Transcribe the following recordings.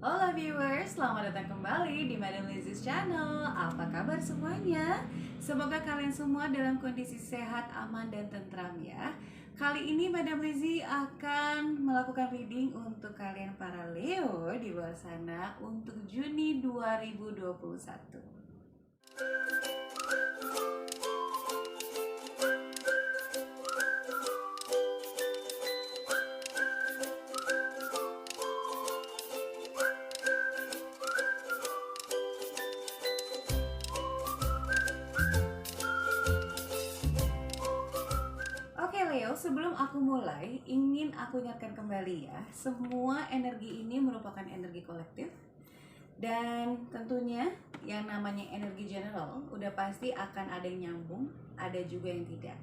Halo viewers, selamat datang kembali di Madam Lizzie's channel. Apa kabar semuanya? Semoga kalian semua dalam kondisi sehat, aman, dan tentram ya. Kali ini Madam Lizzie akan melakukan reading untuk kalian para Leo di luar sana untuk Juni 2021. Oke Leo, sebelum aku mulai, ingin aku ingatkan kembali ya, semua energi ini merupakan energi kolektif. Dan tentunya yang namanya energi general udah pasti akan ada yang nyambung, ada juga yang tidak.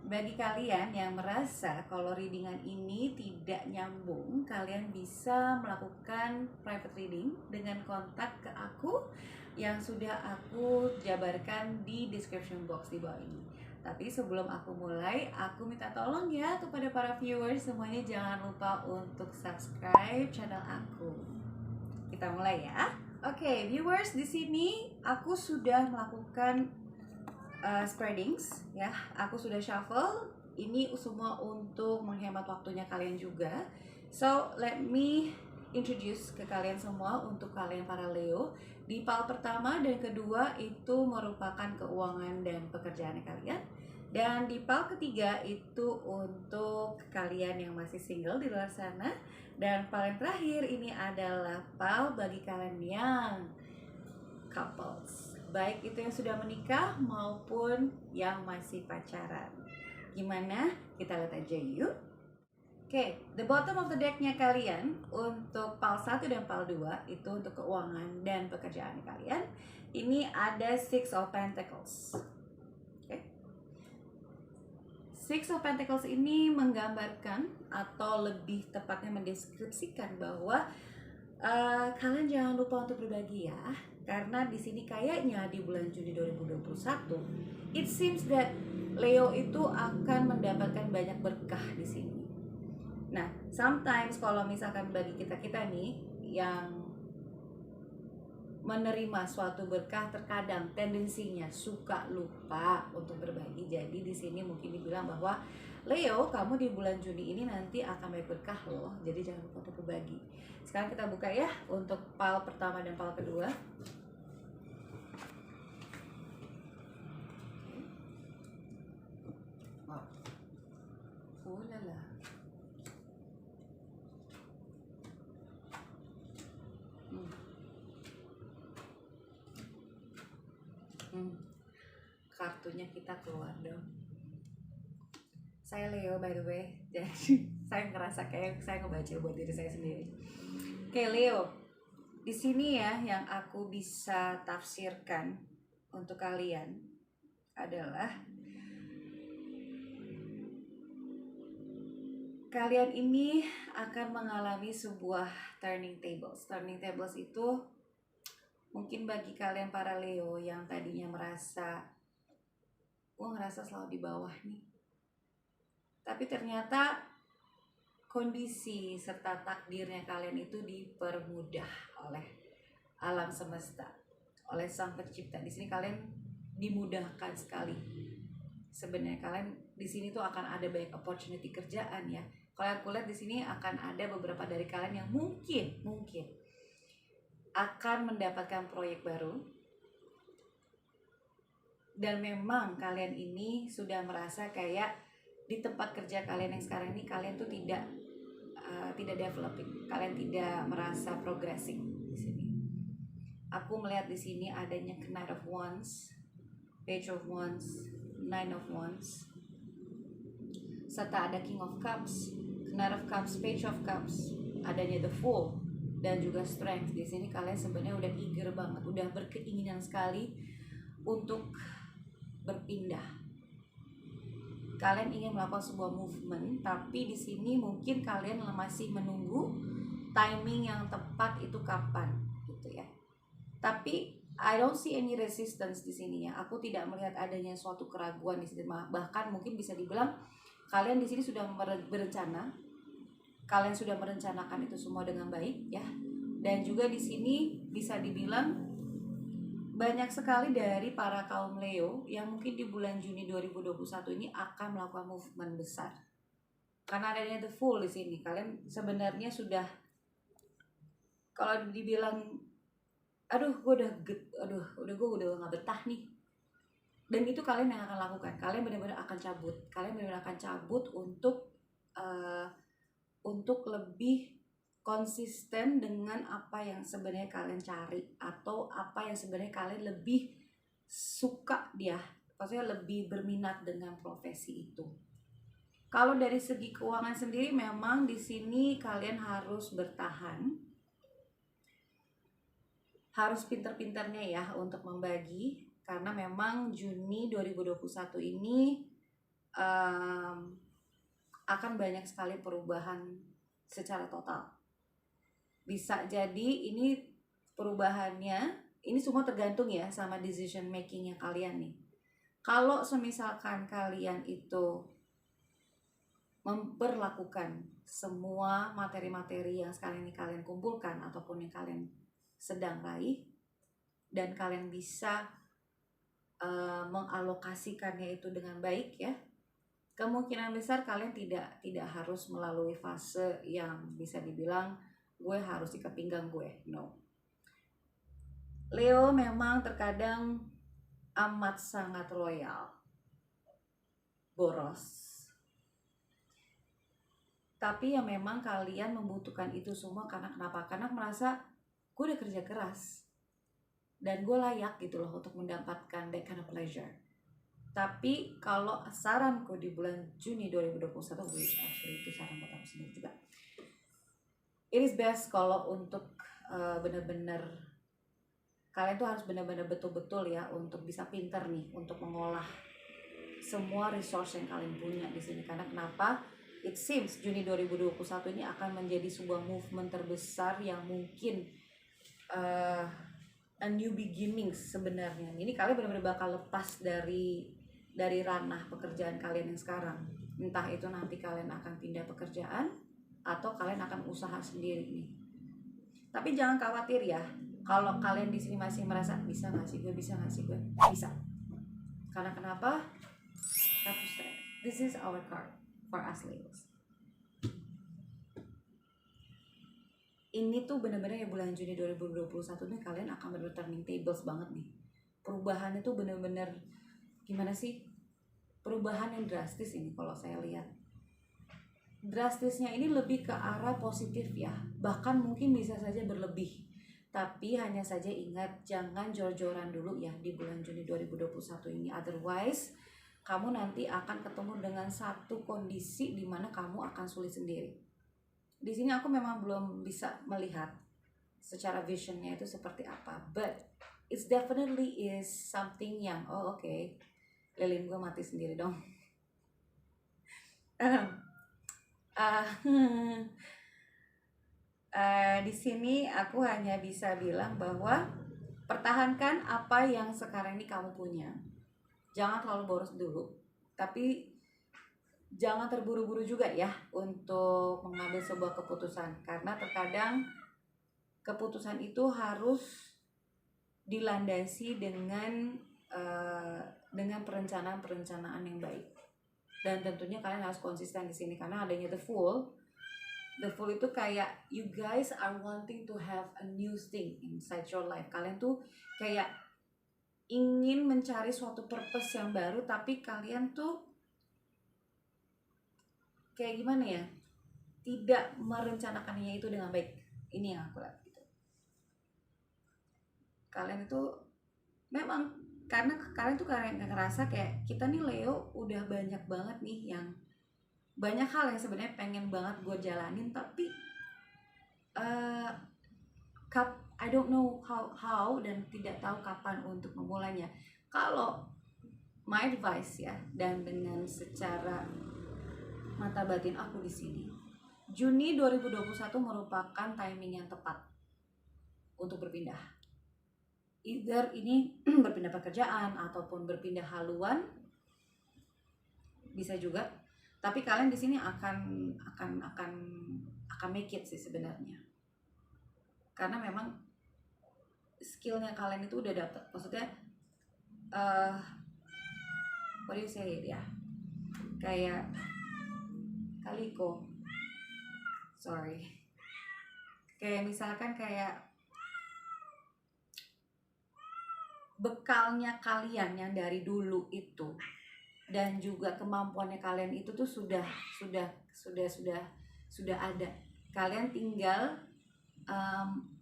Bagi kalian yang merasa kalau readingan ini tidak nyambung, kalian bisa melakukan private reading dengan kontak ke aku yang sudah aku jabarkan di description box di bawah ini. Tapi sebelum aku mulai, aku minta tolong ya kepada para viewers semuanya, jangan lupa untuk subscribe channel aku. Kita mulai ya. Oke, viewers, di sini aku sudah melakukan spreadings ya. Aku sudah shuffle. Ini semua untuk menghemat waktunya kalian juga. So, let me introduce ke kalian semua untuk kalian para Leo. Di pile pertama dan kedua itu merupakan keuangan dan pekerjaan kalian. Dan di pile ketiga itu untuk kalian yang masih single di luar sana. Dan paling terakhir ini adalah pile bagi kalian yang couples, baik itu yang sudah menikah maupun yang masih pacaran. Gimana? Kita lihat aja yuk. Oke, the bottom of the decknya kalian untuk pile 1 dan pile 2 itu untuk keuangan dan pekerjaan kalian. Ini ada Six of Pentacles. Six of Pentacles ini menggambarkan atau lebih tepatnya mendeskripsikan bahwa kalian jangan lupa untuk berbagi ya, karena di sini kayaknya di bulan Juni 2021 it seems that Leo itu akan mendapatkan banyak berkah di sini. Nah, sometimes kalau misalkan bagi kita nih yang menerima suatu berkah, terkadang tendensinya suka lupa untuk berbagi. Jadi di sini mungkin dibilang bahwa Leo, kamu di bulan Juni ini nanti akan banyak berkah loh. Jadi jangan lupa untuk berbagi. Sekarang kita buka ya untuk pile pertama dan pile kedua. Wow. Oh lala. Kartunya kita keluar dong. Saya Leo by the way, jadi saya ngerasa kayak saya ngebaca buat diri saya sendiri. Oke Leo, di sini ya yang aku bisa tafsirkan untuk kalian adalah kalian ini akan mengalami sebuah turning tables. Turning tables itu mungkin bagi kalian para Leo yang tadinya merasa gue ngerasa selalu di bawah nih, tapi ternyata kondisi serta takdirnya kalian itu dipermudah oleh alam semesta, oleh sang pencipta. Di sini kalian dimudahkan sekali. Sebenarnya kalian di sini tuh akan ada banyak opportunity kerjaan ya. Kalau aku lihat di sini akan ada beberapa dari kalian yang mungkin akan mendapatkan proyek baru. Dan memang kalian ini sudah merasa kayak di tempat kerja kalian yang sekarang ini kalian tuh tidak developing, kalian tidak merasa progressing di sini. Aku melihat di sini adanya Knight of Wands, Page of Wands, Nine of Wands, serta ada King of Cups, Knight of Cups, Page of Cups, adanya The Fool dan juga Strength. Di sini kalian sebenarnya udah eager banget, udah berkeinginan sekali untuk berpindah. Kalian ingin melakukan sebuah movement, tapi di sini mungkin kalian masih menunggu timing yang tepat itu kapan, gitu ya. Tapi I don't see any resistance di sini ya. Aku tidak melihat adanya suatu keraguan di sini. Bahkan mungkin bisa dibilang kalian di sini sudah berencana, kalian sudah merencanakan itu semua dengan baik ya. Dan juga di sini bisa dibilang banyak sekali dari para kaum Leo yang mungkin di bulan Juni 2021 ini akan melakukan movement besar. Karena adanya The Fool di sini, kalian sebenarnya sudah, kalau dibilang aduh gue udah nggak betah nih, dan itu kalian yang akan lakukan. Kalian benar-benar akan cabut untuk lebih konsisten dengan apa yang sebenarnya kalian cari, atau apa yang sebenarnya kalian lebih suka maksudnya lebih berminat dengan profesi itu. Kalau dari segi keuangan sendiri, memang di sini kalian harus bertahan, harus pinter-pinternya ya untuk membagi, karena memang Juni 2021 ini akan banyak sekali perubahan secara total. Bisa jadi ini perubahannya, ini semua tergantung ya sama decision makingnya kalian nih. Kalau semisalkan kalian itu memperlakukan semua materi-materi yang sekarang ini kalian kumpulkan ataupun yang kalian sedang raih, dan kalian bisa mengalokasikannya itu dengan baik ya, kemungkinan besar kalian tidak harus melalui fase yang bisa dibilang gue harus ikat pinggang gue. No. Leo memang terkadang amat sangat loyal, boros. Tapi ya memang kalian membutuhkan itu semua karena kenapa? Karena merasa gue udah kerja keras dan gue layak gitu loh untuk mendapatkan that kind of pleasure. Tapi kalau saranku di bulan Juni 2021, which actually itu saran buat aku sendiri juga, it is best kalau untuk benar-benar kalian tuh harus benar-benar betul-betul ya untuk bisa pinter nih untuk mengolah semua resource yang kalian punya di sini. Karena kenapa? It seems Juni 2021 ini akan menjadi sebuah movement terbesar yang mungkin a new beginnings sebenarnya. Ini kalian benar-benar bakal lepas dari ranah pekerjaan kalian yang sekarang. Entah itu nanti kalian akan pindah pekerjaan atau kalian akan usaha sendiri nih. Tapi jangan khawatir ya, kalau kalian di sini masih merasa bisa nggak sih gue, bisa. Karena kenapa? Kartu Strength. This is our card for us Leos. Ini tuh bener-bener ya bulan Juni 2021 nih kalian akan bener-bener turning tables banget nih. Perubahannya tuh bener-bener gimana sih? Perubahan yang drastis ini kalau saya lihat. Drastisnya ini lebih ke arah positif ya. Bahkan mungkin bisa saja berlebih. Tapi hanya saja ingat jangan jor-joran dulu ya di bulan Juni 2021 ini. Otherwise kamu nanti akan ketemu dengan satu kondisi di mana kamu akan sulit sendiri. Di sini aku memang belum bisa melihat secara visionnya itu seperti apa, but it's definitely is something yang okay. Lilin gue mati sendiri dong. Di sini aku hanya bisa bilang bahwa pertahankan apa yang sekarang ini kamu punya. Jangan terlalu boros dulu, tapi jangan terburu-buru juga ya untuk mengambil sebuah keputusan, karena terkadang keputusan itu harus dilandasi dengan perencanaan yang baik. Dan tentunya kalian harus konsisten di sini karena adanya The Fool. The Fool itu kayak you guys are wanting to have a new thing inside your life. Kalian tuh kayak ingin mencari suatu purpose yang baru, tapi kalian tuh kayak gimana ya, tidak merencanakannya itu dengan baik. Ini yang aku lihat gitu. Kalian itu memang karena kalian tuh ngerasa kayak kita nih Leo udah banyak banget nih yang banyak hal yang sebenarnya pengen banget gue jalanin, tapi I don't know how dan tidak tahu kapan untuk memulainya. Kalau my advice ya, dan dengan secara mata batin aku di sini, Juni 2021 merupakan timing yang tepat untuk berpindah. Either ini berpindah pekerjaan ataupun berpindah haluan, bisa juga. Tapi kalian di sini akan make it sih sebenarnya. karena memang skillnya kalian itu udah dapet. Maksudnya what do you say ya, kayak kayak misalkan kayak bekalnya kalian yang dari dulu itu dan juga kemampuannya kalian itu tuh sudah ada. Kalian tinggal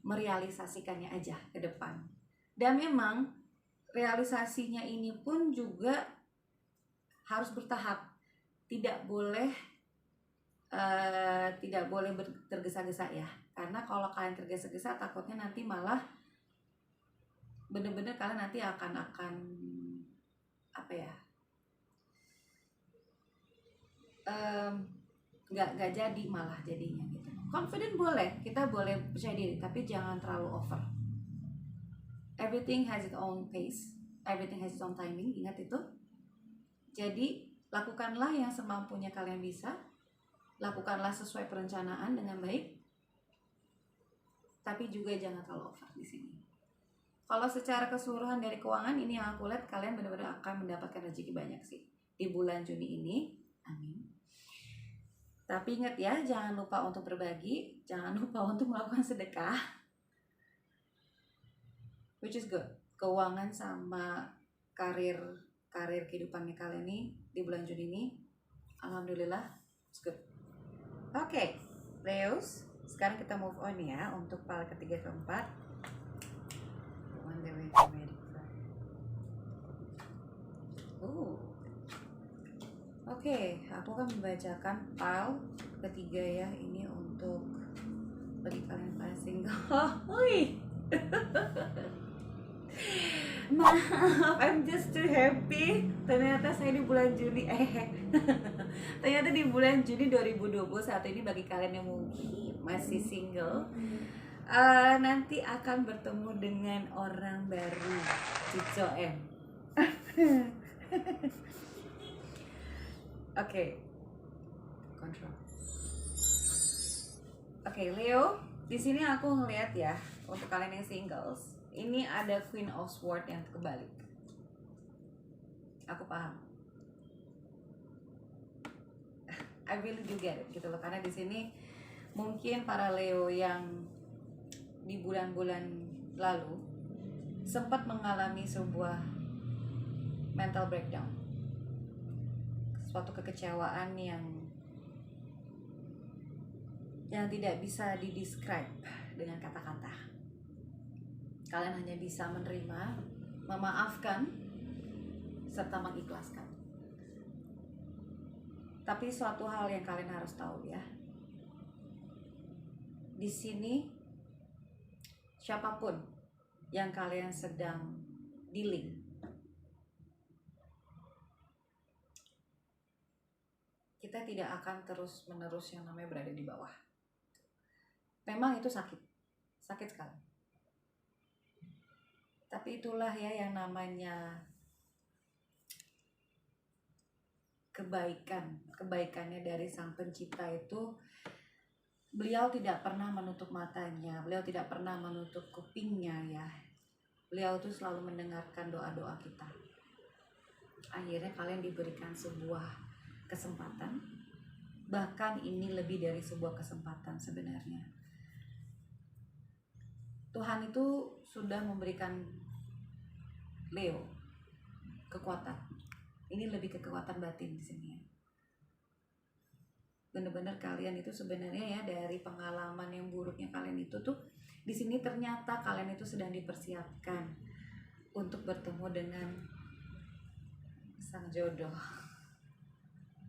merealisasikannya aja ke depan. Dan memang realisasinya ini pun juga harus bertahap. Tidak boleh tergesa-gesa ya. Karena kalau kalian tergesa-gesa takutnya nanti malah bener-bener kalian nanti akan apa ya, nggak jadi malah jadinya gitu. Confident boleh, kita boleh percaya diri, tapi jangan terlalu over. Everything has its own pace, everything has its own timing, ingat itu. Jadi lakukanlah yang semampunya kalian bisa, lakukanlah sesuai perencanaan dengan baik, tapi juga jangan terlalu over di sini. Kalau secara keseluruhan dari keuangan ini yang aku lihat, kalian benar-benar akan mendapatkan rezeki banyak sih di bulan Juni ini. Amin. Tapi ingat ya, jangan lupa untuk berbagi, jangan lupa untuk melakukan sedekah, which is good. Keuangan sama karir kehidupannya kalian ini di bulan Juni ini, alhamdulillah, it's good. Oke, Leos, sekarang kita move on ya untuk pile ketiga keempat. Oke, aku akan membacakan pile ketiga ya, ini untuk bagi kalian para single. Maaf, I'm just too happy. Ternyata saya di bulan Juni ternyata di bulan Juni 2021 ini bagi kalian yang mungkin masih single, nanti akan bertemu dengan orang baru, Cico M. Oke, control. Oke, Leo, di sini aku ngelihat ya, untuk kalian yang singles, ini ada Queen of Swords yang kebalik. Aku paham. I really do get it gitu loh, karena di sini mungkin para Leo yang di bulan-bulan lalu sempat mengalami sebuah mental breakdown, suatu kekecewaan yang tidak bisa didescribe dengan kata-kata. Kalian hanya bisa menerima, memaafkan, serta mengikhlaskan. Tapi suatu hal yang kalian harus tahu ya, di sini siapapun yang kalian sedang dealing, kita tidak akan terus-menerus yang namanya berada di bawah. Memang itu sakit sekali. Tapi itulah ya yang namanya kebaikannya dari Sang Pencipta itu. Beliau tidak pernah menutup matanya, beliau tidak pernah menutup kupingnya ya. Beliau tuh selalu mendengarkan doa-doa kita. Akhirnya kalian diberikan sebuah kesempatan, bahkan ini lebih dari sebuah kesempatan sebenarnya. Tuhan itu sudah memberikan Leo kekuatan. Ini lebih ke kekuatan batin di sini ya. Benar-benar kalian itu sebenarnya ya, dari pengalaman yang buruknya kalian itu tuh di sini ternyata kalian itu sedang dipersiapkan untuk bertemu dengan sang jodoh.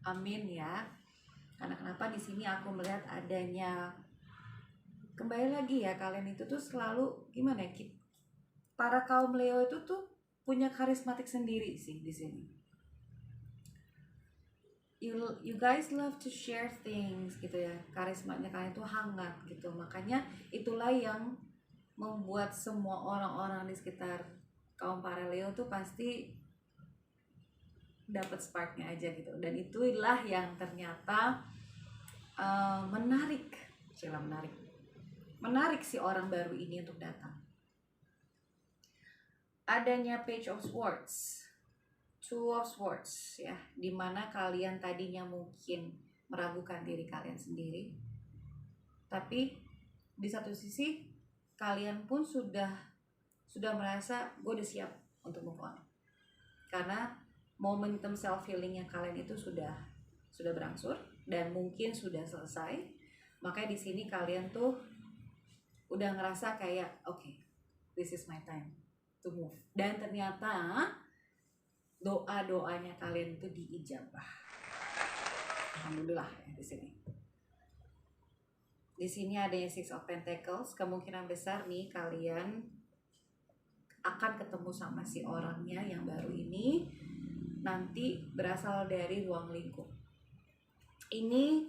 Amin ya. Karena kenapa di sini aku melihat adanya, kembali lagi ya, kalian itu tuh selalu gimana ya, para kaum Leo itu tuh punya karismatik sendiri sih di sini. You guys love to share things gitu ya, karismanya kalian tuh hangat gitu. Makanya itulah yang membuat semua orang-orang di sekitar kaum para Leo tuh pasti dapat sparknya aja gitu. Dan itulah yang ternyata menarik. menarik si orang baru ini untuk datang. Adanya Page of Swords, Two of Swords ya, dimana kalian tadinya mungkin meragukan diri kalian sendiri, tapi di satu sisi kalian pun sudah merasa gue udah siap untuk move on, karena momentum self healing yang kalian itu sudah berangsur dan mungkin sudah selesai. Makanya di sini kalian tuh udah ngerasa kayak okay, this is my time to move, dan ternyata doa-doanya kalian itu diijabah. Alhamdulillah ya di sini. Di sini adanya Six of Pentacles, kemungkinan besar nih kalian akan ketemu sama si orangnya yang baru ini nanti berasal dari ruang lingkup. Ini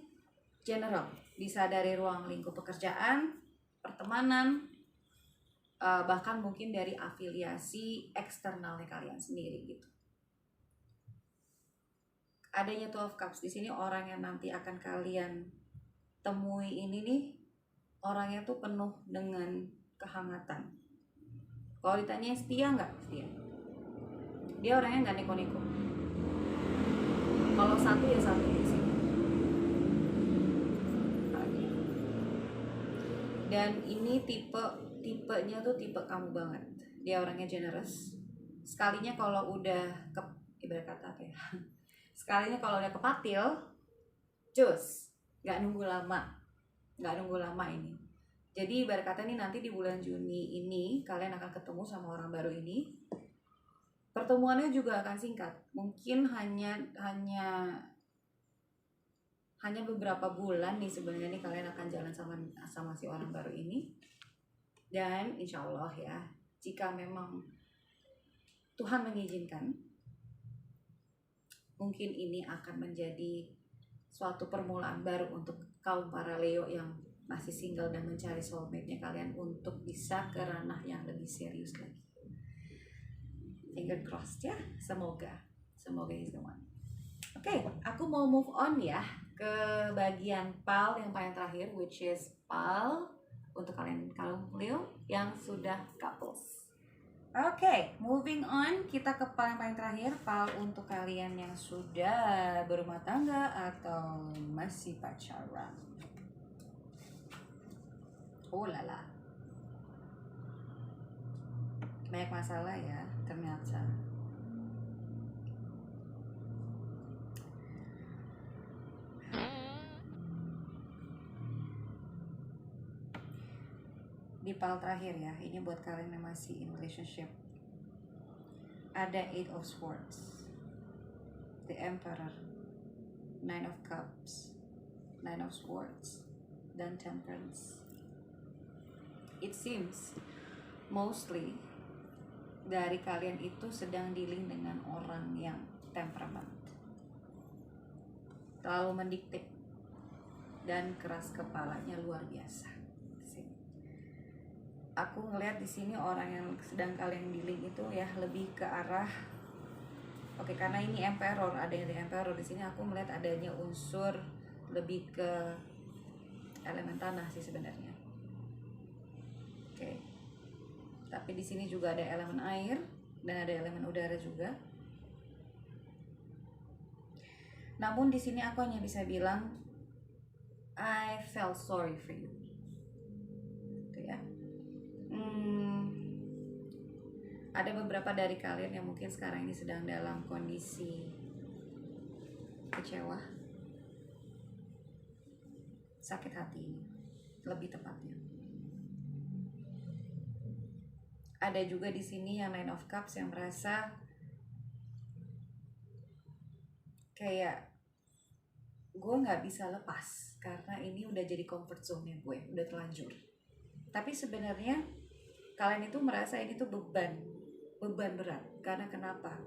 general, bisa dari ruang lingkup pekerjaan, pertemanan, bahkan mungkin dari afiliasi eksternalnya kalian sendiri gitu. Adanya Two of Cups di sini, orang yang nanti akan kalian temui ini nih, orangnya tuh penuh dengan kehangatan. Kalau ditanya setia nggak? Setia. Dia orangnya nggak neko-neko. Kalau satu ya satu di sini. Dan ini tipenya tuh tipe kamu banget. Dia orangnya generous. Sekalinya kalau udah ibarat kata apa ya? Sekalinya kalau udah kepatil, cus, nggak nunggu lama ini. Jadi ibarat kata nih nanti di bulan Juni ini kalian akan ketemu sama orang baru ini. Pertemuannya juga akan singkat, mungkin hanya beberapa bulan nih sebenarnya nih kalian akan jalan sama si orang baru ini. Dan insya Allah ya, jika memang Tuhan mengizinkan, mungkin ini akan menjadi suatu permulaan baru untuk kaum para Leo yang masih single dan mencari soulmate-nya kalian untuk bisa ke ranah yang lebih serius lagi. Finger crossed ya, semoga is the one. Oke, aku mau move on ya ke bagian PAL yang paling terakhir, which is PAL untuk kalian kaum Leo yang sudah couples. Oke, moving on, kita ke paling terakhir, PAL untuk kalian yang sudah berumah tangga atau masih pacaran. Oh lala, banyak masalah ya ternyata. Di PAL terakhir ya, ini buat kalian yang masih in relationship. Ada Eight of Swords, The Emperor, Nine of Cups, Nine of Swords, dan Temperance. It seems mostly dari kalian itu sedang dealing dengan orang yang temperamen, terlalu mendikte dan keras kepalanya luar biasa. Aku ngelihat di sini orang yang sedang kalian dealing itu ya lebih ke arah karena ini Emperor, adanya Emperor di sini aku melihat adanya unsur lebih ke elemen tanah sih sebenarnya. Tapi di sini juga ada elemen air dan ada elemen udara juga. Namun di sini aku hanya bisa bilang I felt sorry for you. Ya. Ada beberapa dari kalian yang mungkin sekarang ini sedang dalam kondisi kecewa, sakit hati ini lebih tepatnya. Ada juga di sini yang Nine of Cups yang merasa kayak gue nggak bisa lepas karena ini udah jadi comfort zone-nya gue, udah terlanjur. Tapi sebenarnya kalian itu merasa ini tuh beban berat. Karena kenapa?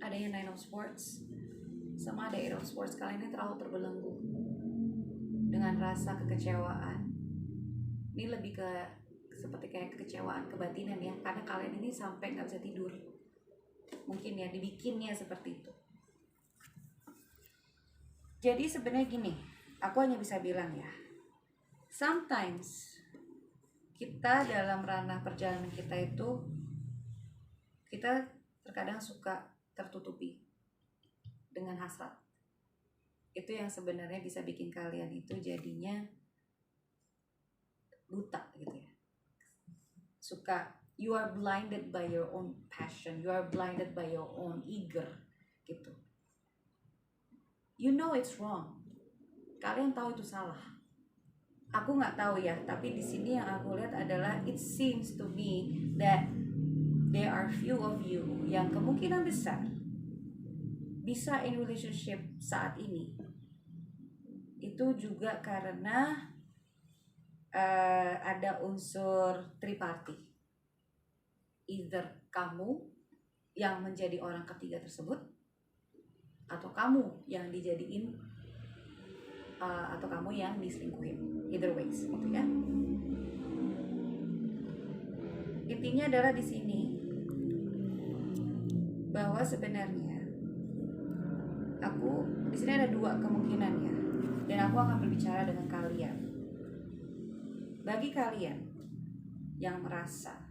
Adanya Nine of Swords sama ada Eight of Swords, kalian ini terlalu terbelenggu dengan rasa kekecewaan. Ini lebih ke seperti kayak kekecewaan kebatinan ya, karena kalian ini sampai nggak bisa tidur. Mungkin ya dibikinnya seperti itu. Jadi sebenarnya gini, aku hanya bisa bilang ya, sometimes kita dalam ranah perjalanan kita itu, kita terkadang suka tertutupi dengan hasrat. Itu yang sebenarnya bisa bikin kalian itu jadinya buta gitu ya. You are blinded by your own passion, you are blinded by your own eager gitu. You know it's wrong. Kalian tahu itu salah. Aku nggak tahu ya, tapi di sini yang aku lihat adalah it seems to me that there are few of you yang kemungkinan besar bisa in relationship saat ini. Itu juga karena ada unsur triparty. Either kamu yang menjadi orang ketiga tersebut, atau kamu yang dijadiin, atau kamu yang diselingkuhin. Either ways, gitu ya. Intinya adalah di sini bahwa sebenarnya di sini ada dua kemungkinan ya, dan aku akan berbicara dengan kalian. Bagi kalian yang merasa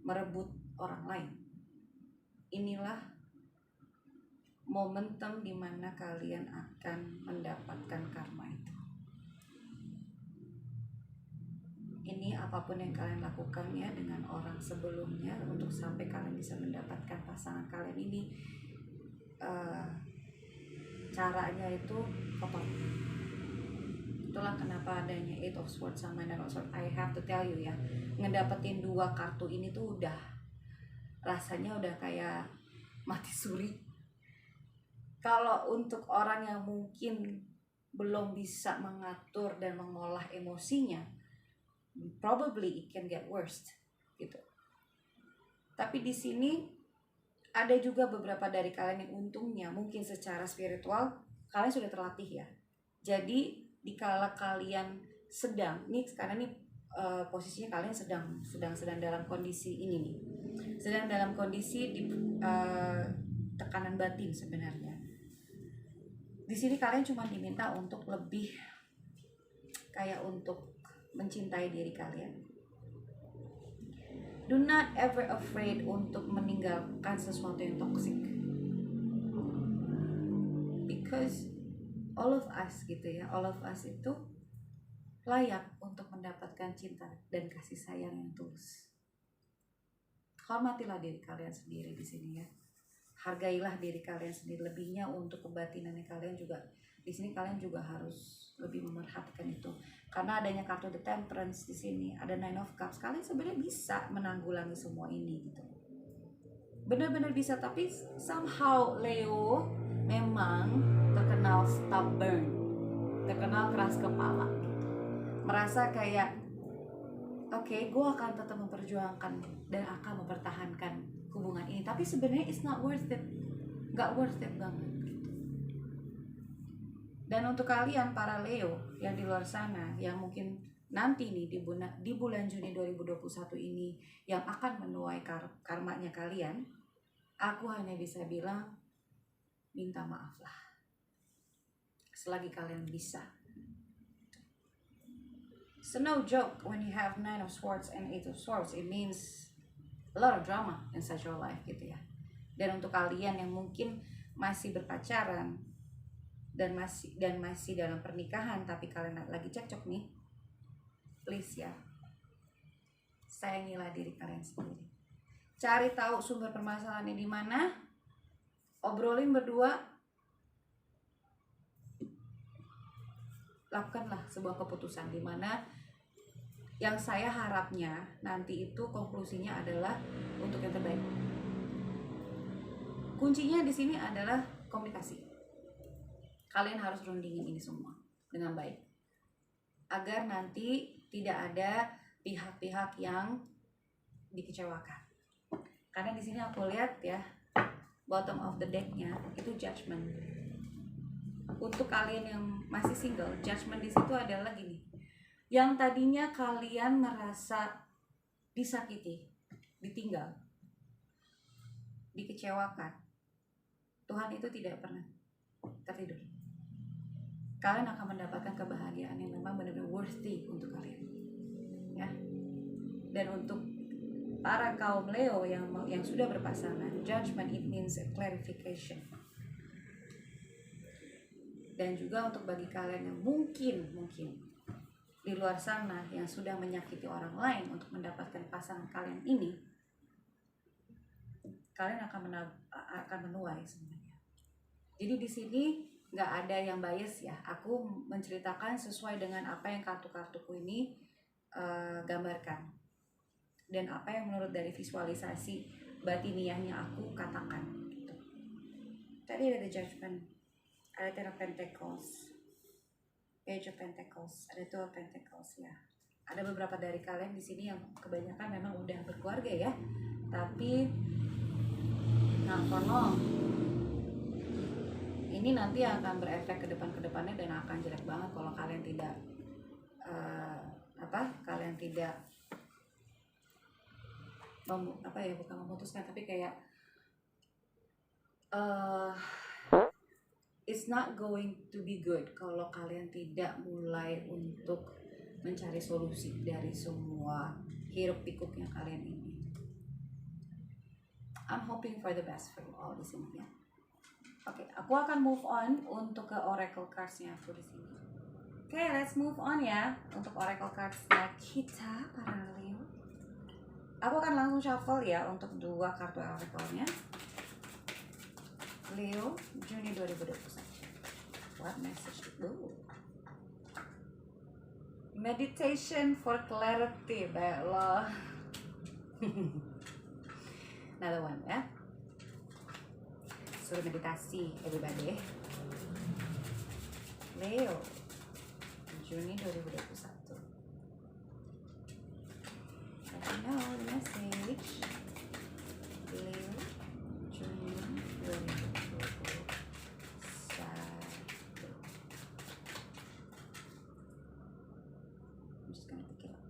merebut orang lain, inilah momentum di mana kalian akan mendapatkan karma itu. Ini apapun yang kalian lakukan ya dengan orang sebelumnya untuk sampai kalian bisa mendapatkan pasangan kalian ini, caranya itu kotor. Itulah kenapa adanya Eight of Swords sama Nine of Swords. I have to tell you ya, ngedapetin dua kartu ini tuh udah rasanya udah kayak mati suri. Kalau untuk orang yang mungkin belum bisa mengatur dan mengolah emosinya, probably it can get worse gitu. Tapi di sini ada juga beberapa dari kalian yang untungnya mungkin secara spiritual kalian sudah terlatih ya. Jadi dikala kalian sedang nih, karena nih posisinya kalian sedang dalam kondisi ini nih, sedang dalam kondisi di tekanan batin sebenarnya. Di sini kalian cuma diminta untuk lebih kayak untuk mencintai diri kalian. Do not ever afraid untuk meninggalkan sesuatu yang toxic, because all of us gitu ya, all of us itu layak untuk mendapatkan cinta dan kasih sayang yang tulus. Hormatilah diri kalian sendiri di sini ya. Hargailah diri kalian sendiri, lebihnya untuk kebatinannya kalian juga. Di sini kalian juga harus lebih memerhatikan itu. Karena adanya kartu The Temperance di sini, ada Nine of Cups, kalian sebenarnya bisa menanggulangi semua ini gitu. Benar-benar bisa, tapi somehow Leo memang terkenal stubborn, terkenal keras kepala gitu. Merasa kayak oke, gue akan tetap memperjuangkan dan akan mempertahankan hubungan ini, tapi sebenarnya it's not worth it, gak worth it banget gitu. Dan untuk kalian para Leo yang di luar sana yang mungkin nanti nih di bulan Juni 2021 ini yang akan menuai karmanya kalian, aku hanya bisa bilang minta maaf lah selagi kalian bisa. So no joke when you have Nine of Swords and Eight of Swords, it means a lot of drama inside your life gitu ya. Dan untuk kalian yang mungkin masih berpacaran dan masih dalam pernikahan tapi kalian lagi cekcok nih, please ya, sayangilah diri kalian sendiri. Cari tahu sumber permasalahannya di mana, obrolin berdua, lakukanlah sebuah keputusan di mana yang saya harapnya nanti itu konklusinya adalah untuk yang terbaik. Kuncinya di sini adalah komunikasi. Kalian harus rundingin ini semua dengan baik agar nanti tidak ada pihak-pihak yang dikecewakan. Karena di sini aku lihat ya, bottom of the deck-nya itu judgment. Untuk kalian yang masih single, judgment di situ adalah gini. Yang tadinya kalian merasa disakiti, ditinggal, dikecewakan, Tuhan itu tidak pernah tertidur. kalian akan mendapatkan kebahagiaan yang memang benar-benar worthy untuk kalian, ya. Dan untuk para kaum Leo yang sudah berpasangan, judgment it means a clarification. Dan juga untuk bagi kalian yang mungkin di luar sana yang sudah menyakiti orang lain untuk mendapatkan pasangan kalian ini, kalian akan menuai sebenarnya. Jadi di sini nggak ada yang bias ya. Aku menceritakan sesuai dengan apa yang kartu-kartuku ini gambarkan dan apa yang menurut dari visualisasi batiniahnya aku katakan. Gitu. Tadi ada the Judgment, ada Ten of Pentacles, Page of Pentacles, ada Two of Pentacles ya. Ada beberapa dari kalian di sini yang kebanyakan memang udah berkeluarga ya. Tapi kono ini nanti akan berefek ke depannya dan akan jelek banget kalau kalian tidak bukan memutuskan, tapi kayak it's not going to be good kalau kalian tidak mulai untuk mencari solusi dari semua hiruk pikuknya kalian ini. I'm hoping for the best for you all di sini ya. Oke, aku akan move on untuk ke oracle cards-nya aku di sini. Oke, let's move on ya untuk oracle cards-nya kita para Leo. Aku akan langsung shuffle ya untuk 2 kartu oracle-nya. Leo, Juni 2021. What message? Meditation for clarity, Bella. Another one ya. Suruh meditasi, everybody. Leo, Juni 2021. Let me know the message. Leo, Juni 2021. I'm just gonna pick it up.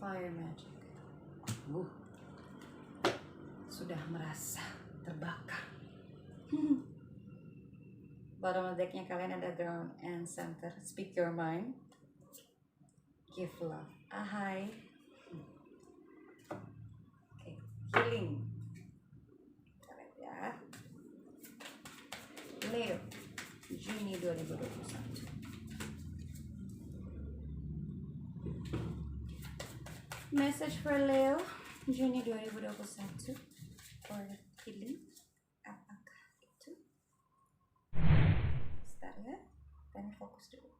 Fire magic. Sudah merasa terbakar. Bottom of decknya kalian ada ground and center. Speak your mind. Give love. Ahai. Okay. Healing. Kalian ya. Leo, Juni 2021. Message for Leo, Juni 2021 for healing. Apakah itu? Start ya, dan fokus dulu.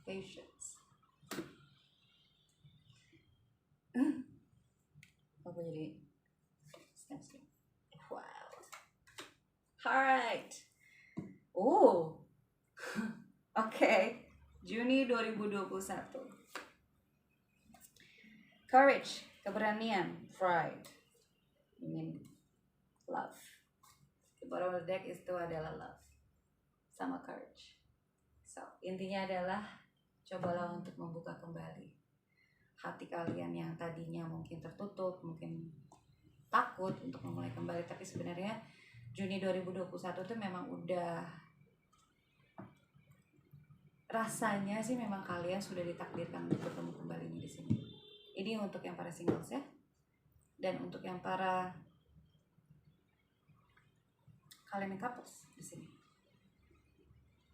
Patience. Apa jadi? Wow. Alright. Oh. Oke, Juni 2021. Courage, keberanian, pride, ingin love. The bottom of the deck itu adalah love sama courage. So, intinya adalah cobalah untuk membuka kembali hati kalian yang tadinya mungkin tertutup, mungkin takut untuk memulai kembali, tapi sebenarnya Juni 2021 itu memang udah rasanya sih memang kalian sudah ditakdirkan untuk bertemu kembali di sini. Ini untuk yang para singles ya, dan untuk yang para kalian yang couples di sini.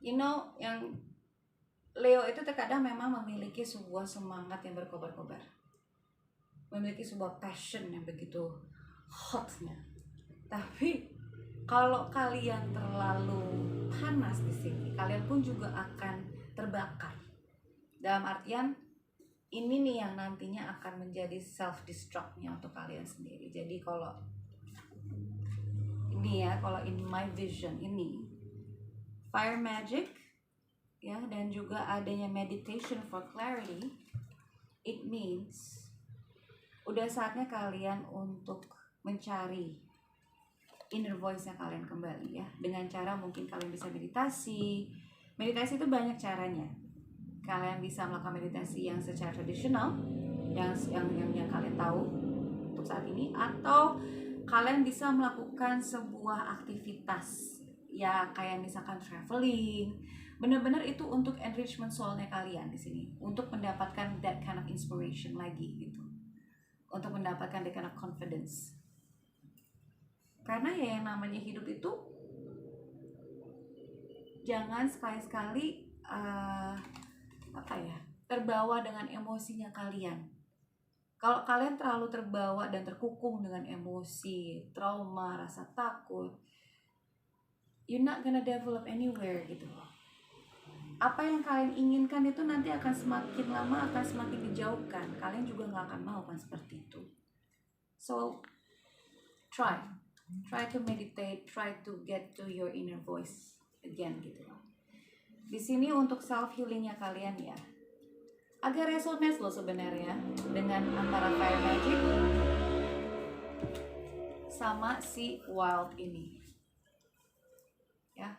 You know, yang Leo itu terkadang memang memiliki sebuah semangat yang berkobar-kobar, memiliki sebuah passion yang begitu hotnya. Tapi kalau kalian terlalu panas di sini, kalian pun juga akan terbakar. Dalam artian ini nih yang nantinya akan menjadi self destruct-nya untuk kalian sendiri. Jadi kalau ini ya, kalau in my vision ini fire magic ya, dan juga adanya meditation for clarity, it means udah saatnya kalian untuk mencari inner voice-nya kalian kembali ya, dengan cara mungkin kalian bisa meditasi, Meditasi itu banyak caranya. Kalian bisa melakukan meditasi yang secara tradisional, yang kalian tahu untuk saat ini, atau kalian bisa melakukan sebuah aktivitas ya kayak misalkan traveling. Benar-benar itu untuk enrichment soulnya kalian di sini, untuk mendapatkan that kind of inspiration lagi gitu, untuk mendapatkan that kind of confidence. Karena ya yang namanya hidup itu jangan sekali-sekali terbawa dengan emosinya kalian. Kalau kalian terlalu terbawa dan terkukung dengan emosi, trauma, rasa takut, you're not gonna develop anywhere gitu. Apa yang kalian inginkan itu nanti akan semakin lama akan semakin dijauhkan. Kalian juga nggak akan mau kan seperti itu. So try to meditate, try to get to your inner voice again gitu. Di sini untuk self healingnya kalian ya, agak resonance loh sebenarnya dengan antara fire magic sama si wild ini. Ya,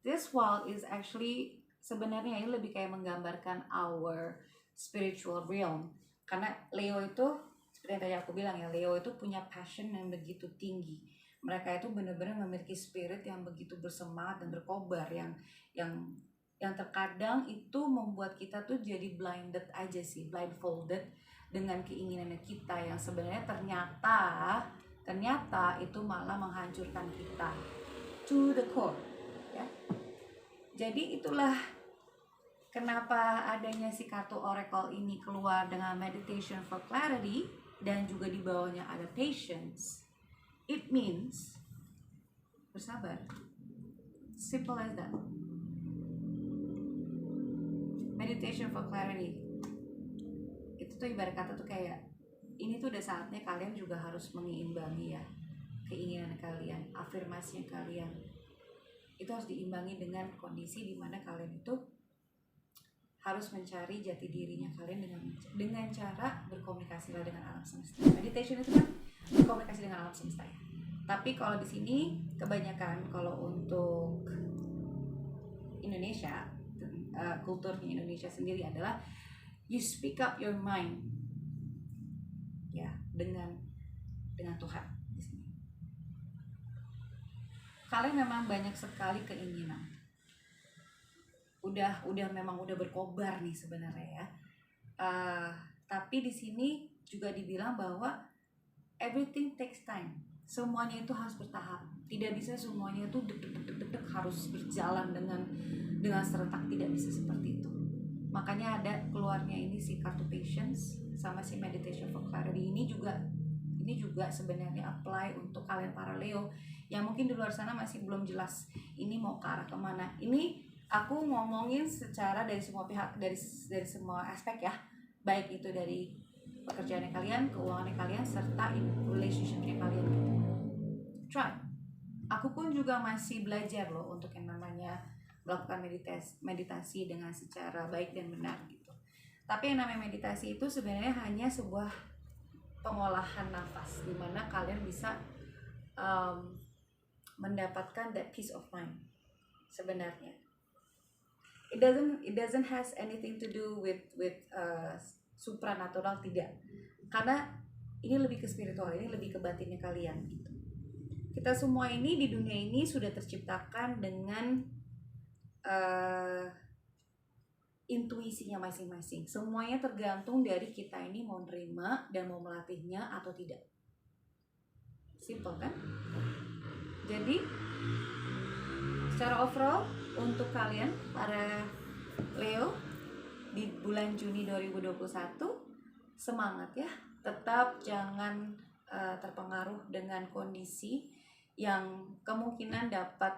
this wild is actually sebenarnya ini lebih kayak menggambarkan our spiritual realm. Karena Leo itu seperti yang tadi aku bilang ya, Leo itu punya passion yang begitu tinggi. Mereka itu benar-benar memiliki spirit yang begitu bersemangat dan berkobar, yang terkadang itu membuat kita tuh jadi blindfolded dengan keinginannya kita yang sebenarnya ternyata itu malah menghancurkan kita to the core ya. Jadi itulah kenapa adanya si kartu oracle ini keluar dengan meditation for clarity dan juga di bawahnya ada patience. It means bersabar. Simple as that. Meditation for clarity. Itu tuh ibarat kata tuh kayak ini tuh udah saatnya kalian juga harus menyeimbangi ya keinginan kalian, afirmasi kalian. Itu harus diimbangi dengan kondisi di mana kalian itu harus mencari jati dirinya kalian dengan cara berkomunikasi dengan alam semesta. Meditation itu kan berkomunikasi dengan alam semesta ya. Tapi kalau di sini kebanyakan kalau untuk Indonesia, kulturnya Indonesia sendiri adalah you speak up your mind ya dengan Tuhan di sini. Kalian memang banyak sekali keinginan. Memang udah berkobar nih sebenarnya ya. Tapi di sini juga dibilang bahwa everything takes time. Semuanya itu harus bertahap. Tidak bisa semuanya itu deg harus berjalan dengan serentak, tidak bisa seperti itu. Makanya ada keluarnya ini si kartu patience sama si meditation for clarity ini juga sebenarnya apply untuk kalian para Leo yang mungkin di luar sana masih belum jelas ini mau ke arah kemana. Ini aku ngomongin secara dari semua pihak, dari semua aspek ya, baik itu dari pekerjaannya kalian, keuangannya kalian, serta relationshipnya kalian gitu. Try. Aku pun juga masih belajar loh untuk yang namanya melakukan meditasi dengan secara baik dan benar gitu. Tapi yang namanya meditasi itu sebenarnya hanya sebuah pengolahan nafas, di mana kalian bisa mendapatkan that peace of mind sebenarnya. It doesn't has anything to do with supranatural, tidak. Karena ini lebih ke spiritual, ini lebih ke batinnya kalian gitu. Kita semua ini di dunia ini sudah terciptakan dengan intuisinya masing-masing. Semuanya tergantung dari kita ini mau nerima dan mau melatihnya atau tidak. Simple kan? Jadi secara overall untuk kalian para Leo di bulan Juni 2021, semangat ya. Tetap jangan terpengaruh dengan kondisi yang kemungkinan dapat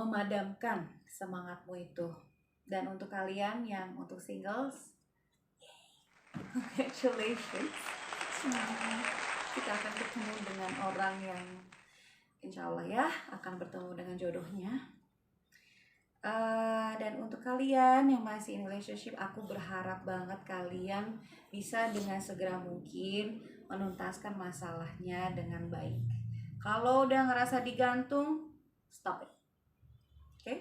memadamkan semangatmu itu. Dan untuk kalian yang untuk singles, congratulations, kita akan ketemu dengan orang yang insya Allah ya akan bertemu dengan jodohnya. Dan untuk kalian yang masih in relationship, aku berharap banget kalian bisa dengan segera mungkin menuntaskan masalahnya dengan baik. Kalau udah ngerasa digantung, Stop it. Oke?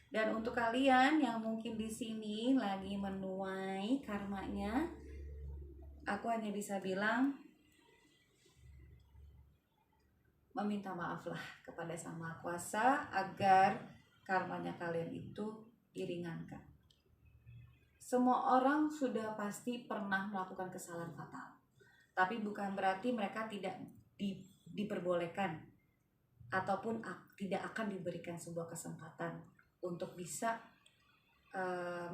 Dan untuk kalian yang mungkin di sini lagi menuai karmanya, aku hanya bisa bilang meminta maaflah kepada Sang Maha Kuasa agar karmanya kalian itu diringankan. Semua orang sudah pasti pernah melakukan kesalahan fatal, tapi bukan berarti mereka tidak diperbolehkan ataupun tidak akan diberikan sebuah kesempatan untuk bisa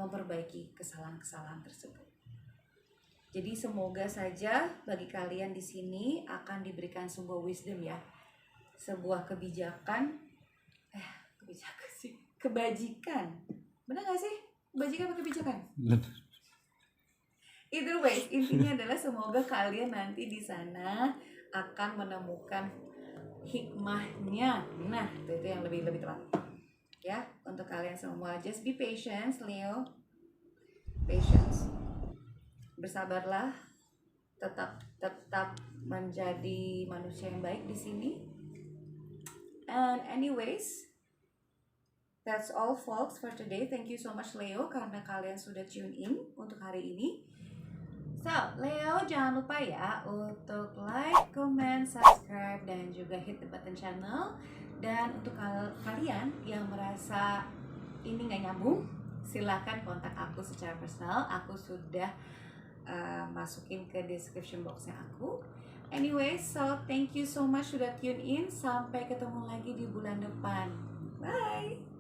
memperbaiki kesalahan-kesalahan tersebut. Jadi semoga saja bagi kalian di sini akan diberikan sebuah wisdom ya, sebuah kebijakan, kebajikan. Benar gak sih? Kebajikan atau kebijakan? Either way, intinya adalah semoga kalian nanti di sana akan menemukan hikmahnya. Nah, itu yang lebih tepat. Ya, untuk kalian semua, just be patient, Leo. Patience. Bersabarlah, tetap menjadi manusia yang baik di sini. And anyways, that's all folks for today. Thank you so much Leo karena kalian sudah tune in untuk hari ini. So, Leo jangan lupa ya untuk like, comment, subscribe, dan juga hit the button channel. Dan untuk kalian yang merasa ini gak nyambung, silahkan kontak aku secara personal. Aku sudah masukin ke description boxnya aku. Anyway, so thank you so much sudah tune in. Sampai ketemu lagi di bulan depan. Bye!